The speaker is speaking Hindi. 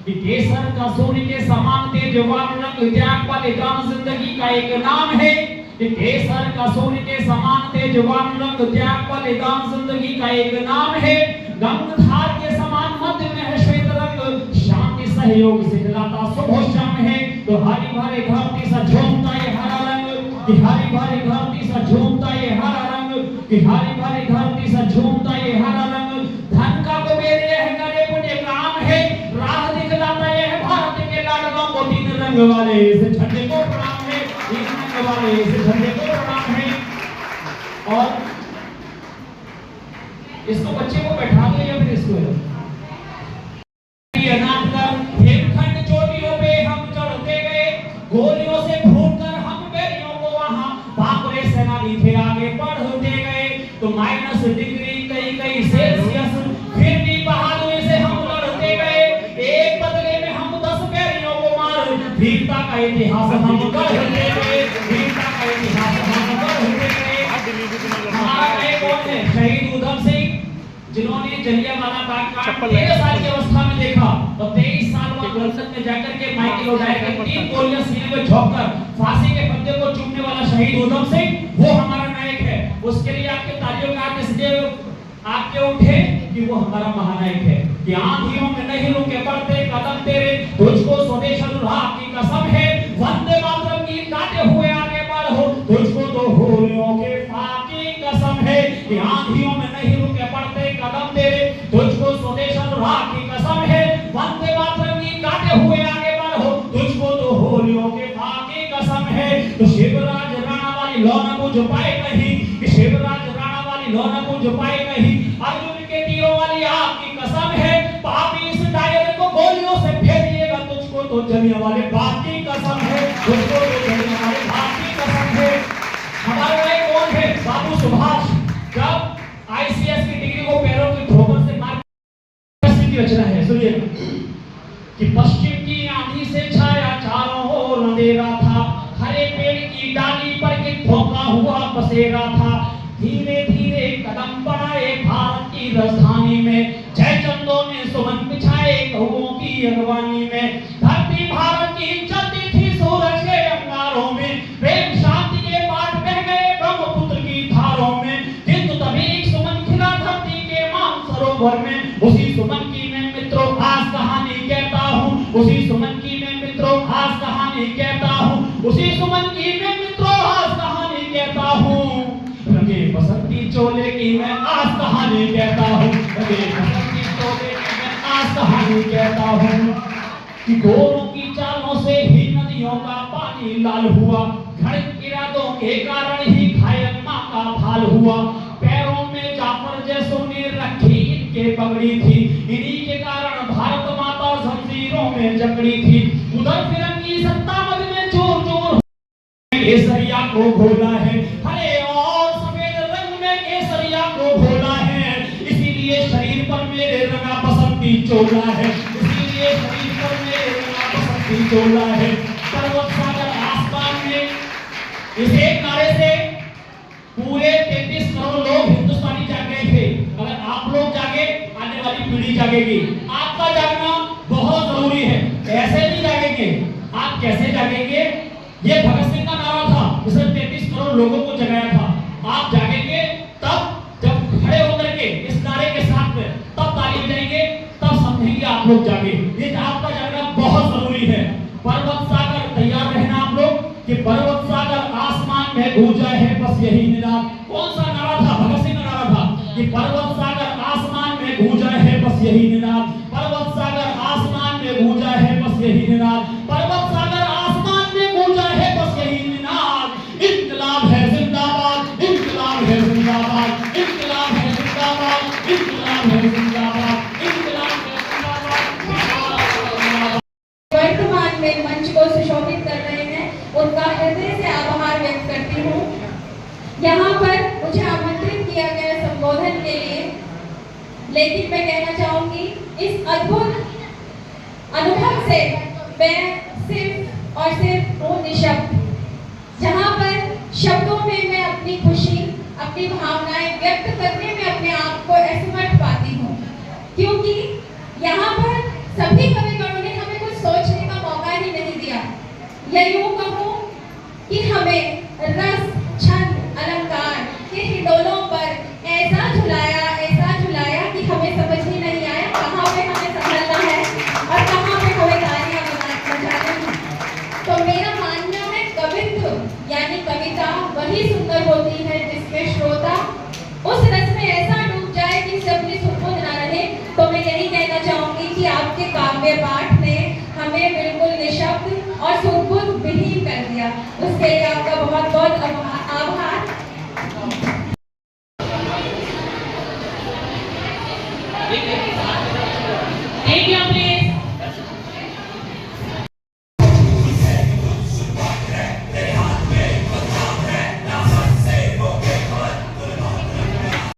कि केसर का सूर्य के समान तेजवान रंग त्याग बलिदान जिंदगी का एक नाम है। कि केसर का सूर्य के समान तेजवान रंग त्याग बलिदान जिंदगी का एक नाम है। गंगाधार के समान मध्य में है श्वेत रंग, शांति सहयोग से जलाता शुभ श्याम है। तो हरी भरी धरती सा झूमता ये हरा रंग, कि हरी भरी धरती सा झूमता ये हरा रंग, कि हरी भरी धरती सा झूमता ये हरा रंग। धन का कुबेर यह करे पुण्य काम है, राह दिखलाता यह भारत के लाडलों को तीन रंग वाले इस झंडे को प्रणाम है, तीन रंग वाले इस झंडे को प्रणाम है। और इसको बच्चे को बैठा दो या फिर इसको हेमखंड चोटियों पे हम चढ़ते गए, गोलियों से भूनकर हम बैरियों को वहां बाबरे सेनानी थे आगे बढ़ते गए। तो माइनस डिग्री कई सेल्सियस फिर भी बहादुरी से हम लड़ते गए। एक बदले में हम 10 बैरियों को मार वीरता का इतिहास हम गढ़ते गए, वीरता का इतिहास हम गढ़ते गए। हमारा नए कौन है? शहीद उधम सिंह, जिन्होंने जलियांवाला बाग का 13 साल की अवस्था में देखा और 23 साल बाद लंदन में जाकर के माइकल ओडायर के 3 गोलियां सीने में झोंककर फांसी के फंदे को चूमने वाला शहीद उधम सिंह, वो हमारा नायक है। उसके लिए आपके तालियों का हाथ इसलिए आपके उठे कि वो हमारा महानायक है। कि आंधियों में नहीं रुके पड़ते कदम तेरे, तुझको स्वदेश अनुराग की कसम है। वंदे मातरम गीत गाते हुए आगे बढ़ो, तुझको तो होलियों के फाकी कसम है। कि आंधियों में नहीं रुके पड़ते कदम तेरे, तुझको स्वदेश अनुराग की कसम है। वंदे मातरम गीत गाते हुए आगे बढ़ो, तुझको तो होलियों के फाकी कसम है। तो शिवराज राणा वाली लौना बुझ पाए कहीं, कि शिवराज राणा वाली लौना बुझ पाए कहीं। अर्जुन के तीरों वाली आपकी कसम है, पापी इस दायरे को गोलियों से फेरिएगा, तुझको तो जलियांवाले बाग की कसम है, तुझको तो जलियांवाले बाग की कसम है। हमारे भाई कौन है? बाबू सुभाष। जब आईसीएस की डिग्री को पैरों की ठोकर से मार की रचना है, सुनिए। कि पश्चिम की आंधी से छाया चारों ओर अंधेरा था, हरे पेड़ की डाली पर एक धोखा हुआ बसेरा था। धीरे धीरे कदम बढ़ाए भारत की राजधानी में, जय चंदों ने सुमन बिछाए कौओं की अगवानी में। धरती भारत की चलती थी सूरज के अंगारों में, प्रेम शांति के पाठ बह गए ब्रह्मपुत्र की धारों में। किंतु तभी एक सुमन खिला धरती के मान सरोवर में, उसी सुमन की मैं मित्रों खास कहानी कहता हूँ, उसी सुमन की मैं मित्रों खास कहानी कहता हूँ, उसी सुमन की मैं मित्रों खास कहानी कहता हूँ। रंगे बसंती चोले की मैं आज कहानी कहता हूँ, रंगे बसंती चोले की मैं आज कहानी कहता हूँ। कि घोड़ों की चालों से ही नदियों का पानी लाल हुआ, घड़ित इरादों के कारण ही घायल माँ का भाल हुआ। पैरों में जाफर जैसों ने रखी इनके पगड़ी थी, इन्हीं के कारण भारत माता जंजीरों में जकड़ी थी। उधर फिरंगी सत्ता मद में जोर जोर केसरिया को घोला है, हरे और सफेद रंग में केसरिया को घोला है। इसीलिए शरीर पर मेरे रंगा बसंती चोला है, इसीलिए शरीर पर मेरे रंगा बसंती चोला है। पर्वत सागर आसमान में इस एक नारे से पूरे 33 करोड़ लोग हिंदुस्तानी जाग गए थे। अगर आप लोग जागे, आने वाली पीढ़ी जागेगी। आपका जागना बहुत जरूरी है, ऐसे नहीं जागेंगे। आप कैसे जागेंगे? ये भगत सिंह का नारा था, जिसने 33 करोड़ लोगों को जगाया था। आप जागेंगे तब जब खड़े होकर के इस नारे के साथ में तब ताली बजाएंगे, तब समझेंगे आप लोग जागे। ये आपका जागना बहुत जरूरी है। पर्वत सागर तैयार रहना आप लोग, कि पर्वत सागर आसमान में गूंजा है बस यही निनाद। कौन सा नारा था? भगत सिंह का नारा था कि पर्वत सागर आसमान में गूंजा है बस यही निनाद, पर्वत सागर आसमान में गूंजा है बस यही निनाद, पर्वत सागर आसमान में गूंजा है बस यही निनाद। इनकलाब है जिंदाबाद, इनकलाब है जिंदाबाद, इनकलाब है जिंदाबाद, इनकलाब है जिंदाबाद, इनकलाब है जिंदाबाद। वर्तमान में मंच को सुशोभित कर रहे हैं, उनका हृदय से आभार व्यक्त करती हूँ। यहाँ पर मुझे आमंत्रित किया गया संबोधन के लिए, लेकिन मैं कहना चाहूंगी इस अद्भुत अनुभव से मैं सिर्फ और सिर्फ हूँ निशब्द। जहाँ पर शब्दों में मैं अपनी खुशी, अपनी भावनाएं व्यक्त करने में अपने आप को असमर्थ पाती हूँ, क्योंकि यहाँ पर सभी कविगणों ने आपके काव्य पाठ ने हमें बिल्कुल निशब्द और सुदबुद विहीन कर दिया। उसके लिए आपका बहुत बहुत आभार।